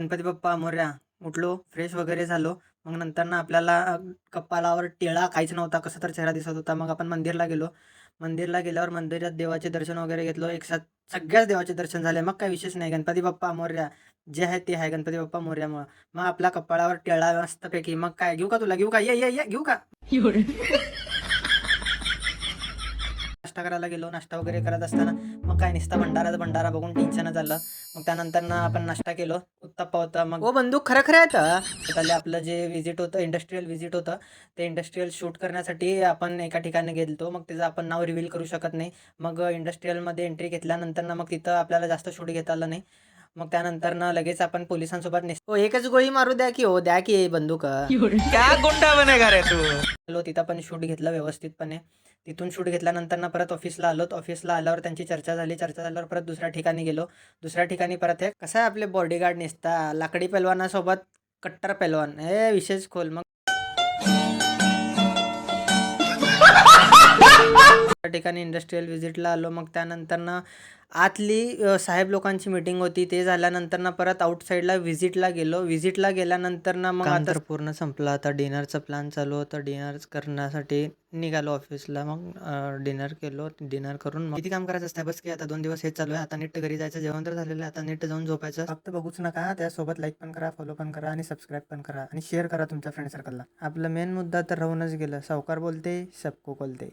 गणपती बाप्पा मोरया. उठलो, फ्रेश वगैरे झालो. मग नंतर ना आपल्याला कपाळावर टिळा काहीच नव्हता, कसा तर चेहरा दिसत होता. मग आपण मंदिरला गेलो. मंदिरला गेल्यावर मंदिरात देवाचे दर्शन वगैरे घेतलो. एकसाथ सगळ्याच देवाचे दर्शन झाले. मग काही विशेष नाही. गणपती बाप्पा मोरया. जे आहे ते आहे गणपती बाप्पा मोरयामुळं. मग आपला कपाळावर टिळा मस्तपैकी. मग काय घेऊ का तुला? घेऊ का? ये, ये, ये. घेऊ का? नाश्ता करायला गेलो. नाश्ता वगैरे करत असताना मग काय नुसता भंडाराचा भंडारा बघून टेन्शनच आलं. मग त्यानंतर ना आपण नाश्ता केलो. उत्तप्पा होता. मग ओ बंदूक खरं खरं आहेत. त्याला आपलं जे व्हिजिट होतं, इंडस्ट्रियल व्हिजिट होतं. ते इंडस्ट्रियल शूट करण्यासाठी आपण एका ठिकाणी गेलतो. मग त्याचं आपण नाव रिव्हील करू शकत नाही. मग इंडस्ट्रियलमध्ये एंट्री घेतल्यानंतर ना मग तिथं आपल्याला जास्त शूट घेता आलं नाही. मग त्यानंतर ना लगेच आपण पोलिसांसोबत हो एकच गोळी मारू द्या की हो, द्या की बंदूक. क्या गुंडा बनेगा रे तू. आलो तिथं पण शूट घेतलं व्यवस्थितपणे. तिथून शूट घेतल्यानंतर ना परत ऑफिसला आलो. ऑफिसला आल्यावर त्यांची चर्चा झाली. चर्चा झाल्यावर परत दुसऱ्या ठिकाणी गेलो. दुसऱ्या ठिकाणी परत एक कसं आहे आपले बॉडीगार्ड नेसता लाकडी पैलवानासोबत कट्टर पैलवान. हे विशेष खोल. मग त्या ठिकाणी इंडस्ट्रियल व्हिजिटला आलो. मग त्यानंतरनं आतली साहेब लोकांची मीटिंग होती. ते झाल्यानंतर परत आउटसाईडला व्हिजिटला गेलो. व्हिजिटला गेल्यानंतर मग काम तर पूर्ण संपलं. आता डिनरचा प्लॅन चालू होता. डिनर करण्यासाठी निघालो ऑफिसला. मग डिनर केलो. डिनर करून मग किती काम करायचं असतं बस की आता 2 दिवस हेच चालू आहे. आता नीट घरी जायचं. जेवण तर झालेलं आहे. आता नीट जाऊन झोपायचं. फक्त बघूच नका. त्यासोबत लाईक पण करा, फॉलो पण करा आणि सबस्क्राईब पण करा आणि शेअर करा तुमच्या फ्रेंड सर्कलला. आपला मेन मुद्दा तर राहूनच गेलं. सावकार बोलते सबको बोलते.